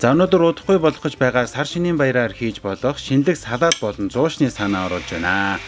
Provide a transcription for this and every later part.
За өнөөдөр удахгүй болох гэж байгаа сар шинийн баяраар хийж болох шинэлэг салаад болон зуушны санаа оруулж байна.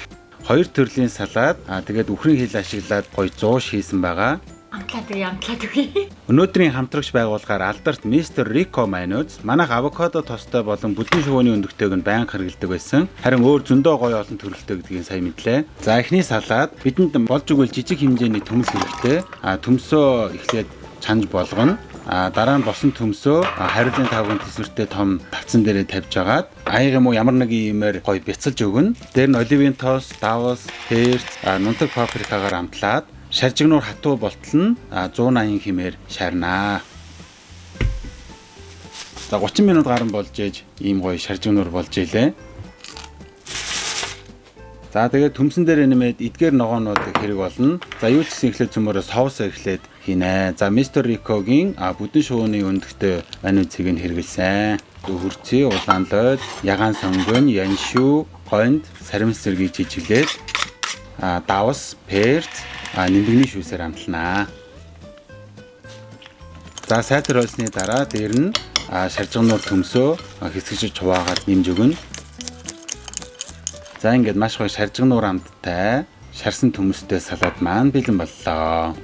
Хоёр төрлийн салаад тэгээд үхрийн хил ашиглаад гоё зууш хийсэн байгаа. Амтлаад үгүй. Өнөөдрийн хамтрагч байгууллагаар алдарт Мистер Рико Майнуз манайх авокадо тостой болон бүдүүн шувууны өндөгтэйг нь байнга хэрэглэдэг байсан. Харин өөр зөндөө гоё олон төрөлтэй гэдгийг сайн мэдлээ. За эхний салаад бидэнд болж өгвөл жижиг хэмжээний төмс хэрэгтэй. Төмсөө эхлээд чанж болгоно. Дараа нь босон төмсөө хариулын тавгын тэсвэртэй том тавцан дээрээ тавьж агаад аяг юм уу ямар нэг юмээр гоё бяцалж өгнө. Дээр нь оливын тоос, давс, перц, нунтаг паприкагаар амтлаад шаржигнуур хатуу болтол нь 180 хэмээр шарнаа. За 30 минут гарan болж ээж ийм гоё шаржигнуур болж илээ. За тэгээд төмсөн дээр нэмээд эдгээр ногоонууд хэрэг болно. За юу ч гэсэн эхлээд цөмөрөө соусоо эхлээд хийнэ. За Мистер Рикогийн бүдүүн шувууны өндөгтэй мануцыг нь хэрэгэлсэн. Хөрцөө, улаан лойд, ягаан сонгон, яншүү, гонд, саримс зэргийг жижиглээд давс, перц, нимбэгний шүүсээр амтланаа. За сайтар олсны дараа дээр нь шаржигнуур төмсөө хэсгэж хуваагаад нэмж өгнө. За ингээд маш гоё шаржигнуур амттай шарсан төмөстэй салаад маань бэлэн боллоо.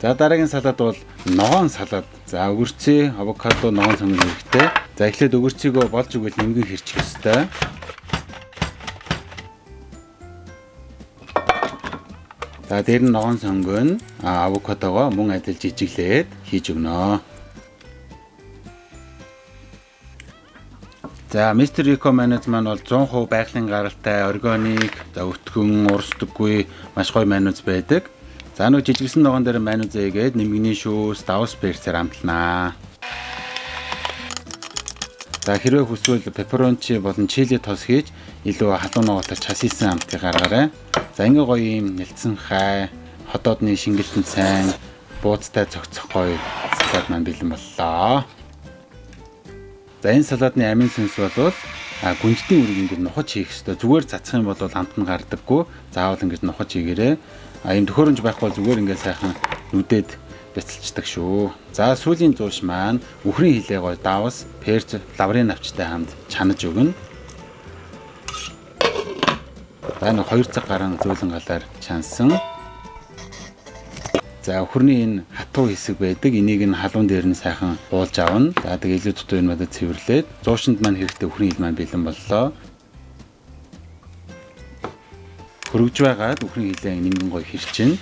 За дараагийн салаад бол ногоон салаад. За өгөрцөө, авокадо, ногоон сонгон хэрэгтэй. За эхлээд өгөрцөөгөө болж өгвөл нэмгэн хэрчих ёстой. За дээр нь ногоон сонгон, авокадогоо мөн адил жижиглээд хийж өгнө. За Мистер Рико Майнуз маань бол 100% байгалийн гаралтай, органик, за өтгөн, урсдаггүй маш гоё майнуз байдаг. За нэг жижигсэн ногоон дээр майнуз ээгээд нэмгний шүүс, давс, перцээр амтланаа. За хэрвээ хүсвэл пепперончи болон чили тос хийж илүү халуун ногоотой час хийсэн амтыг гаргаарай. За ингээ гоё юм нэлцэн хай, хотоодны шингэлтэн сайн, бууцтай цогцох гоё салаад маань бэлэн боллоо. За энэ салаадны амин сүнс бол гүнжтийн үрийг ингээд нухаж хийх ёстой. Зүгээр цацах юм бол амт нь гардаггүй. Заавал ингээд нухаж хийгээрэй. Ийм төхөөрөмж байхгүй бол зүгээр ингээд сайхан нүдэд бяцалчдаг шүү. За сүүлийн зууш маань үхрийн хилээ гоё давс, перц, лаврын навчтай хамт чанаж өгнө. За нэг 2 цаг гарan зөөлөн галаар чансан. За өхөрний энэ хатуу хэсэг байдаг. Энийг нь халуун дээр нь сайхан уулж авна. За тэгээ илүү дутуу юм надад цэвэрлээд зуушинд маань хэрэгтэй өхөрний хил маань бэлэн боллоо. Хөргөж байгаад өхөрний хилээ нэнгэн гоё хэрчинэ.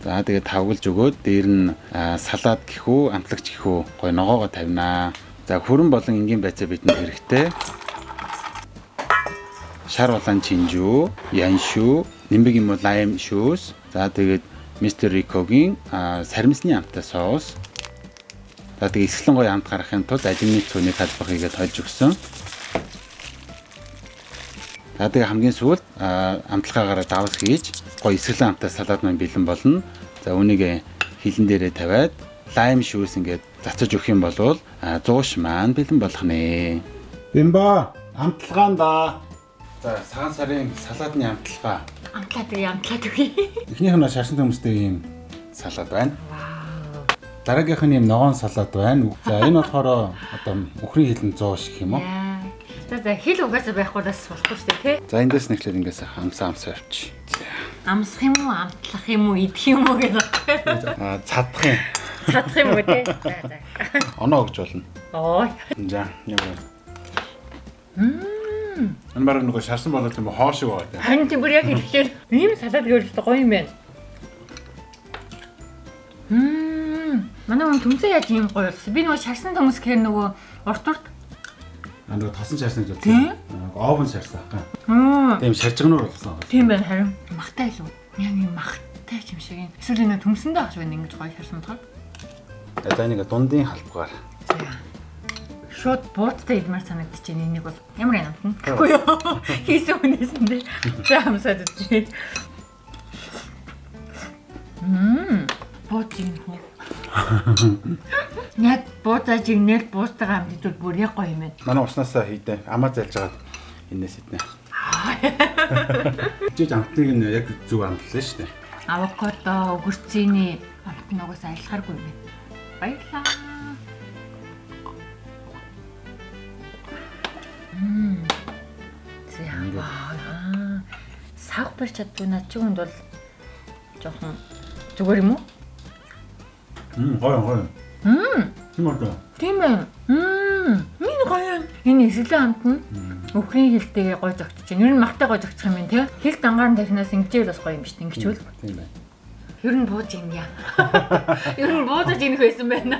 За тэгээ тавгалж өгөөд дээр нь салаад гэхүү, амтлагч гэхүү гоё ногоогоо тавинаа. За хөрөн болон энгийн байцаа бидэнд хэрэгтэй. Шар улаан чинжүү, яншүү, нимбэг юм уу лайм шүүс. За тэгээд Мистер Рикогийн саримсны амттай соус. За тэгээд эсгэлэн гоё амт гаргахын тулд алюминий цөнийг халбах хийгээд хольж өгсөн. За тэгээд хамгийн сүүлд амтлагаагаараа давс хийж гоё эсгэлэн амттай салаад маань бэлэн болно. За үүнийг хилэн дээрээ тавиад лайм шүүс ингээд цацаж өгөх юм бол зууш маань бэлэн болох нэ. Бимба амтлагаанда. За цагаан сарын салаадны амтлагаа. Амтлаад үгүй. Эхнийх нь шарсан төмөстэй ийм салаад байна. Дараагийнх нь ийм ногоон салаад байна. За энэ болохоор одоо үхрийн хилэн зууш гэх юм уу? За хил угаасаа байхгүй бас болохгүй шүү дээ, тий? За эндээс нэхлээд ингээс амсаа авч. Амсах юм уу, амтлах юм уу, идэх юм уу гэдэг. Цадах юм. Цадах юм уу тий? За. Оноо өгч болно. Ой. За юм байна. Энэ баг нөгөө шарсан болоод юм хоо шиг байгаа. Харин тийм бүр яг хэлэхээр ийм салаад гэвэл гоё юм байна. Манай хүн төмсөө яаж ийм гоё болсон. Би нөгөө шарсан төмс гэхээр нөгөө урт нөгөө тосон шарсан гэж бодсон. Овн шарсан хаа. Тийм шаржигнуур болсон. Тийм байна харин. Махтай илүү. Яг юм махтай юм шиг юм. Эсвэл энэ төмсөндөө ах шиг ингэж гоё шарсан болохоор. За нэг дундын халбгаар. Шууд бууцтай идмар санагдчихэв энийг бол ямар юм амтна гэхгүй юу хийсэн хүнээс нь дээ за хамсаад үзье бууц юм хөө яг бууцаа жигнэл буустайгаа хамт идвэл бүр яг гоё юм байна манай уснасаа хийдэ амаа зайлж байгаа энэс иднэ жиж амтныг нь яг зүг амтлаа шүү дээ авокадо, өгөрцөний ногоос айлхааргүй юм байна. Баярлаа. Сав барь чаддгүй над чи хүнд бол жоохон зүгээр юм уу? Гоё. Тийм ээ. Миний гоё. Энэ эсэлэн хамт нь өхрийн хилтэйгээ гоё зөгчж байна. Ер нь махтай гоё зөгцөх юм байна те. Хил дангаар тархинаас ингэжэл бас гоё юм шүү дээ. Ингэчүүл. Тийм байна. Ер нь бууж ийн яа. Ер нь буужажийнх байсан байна.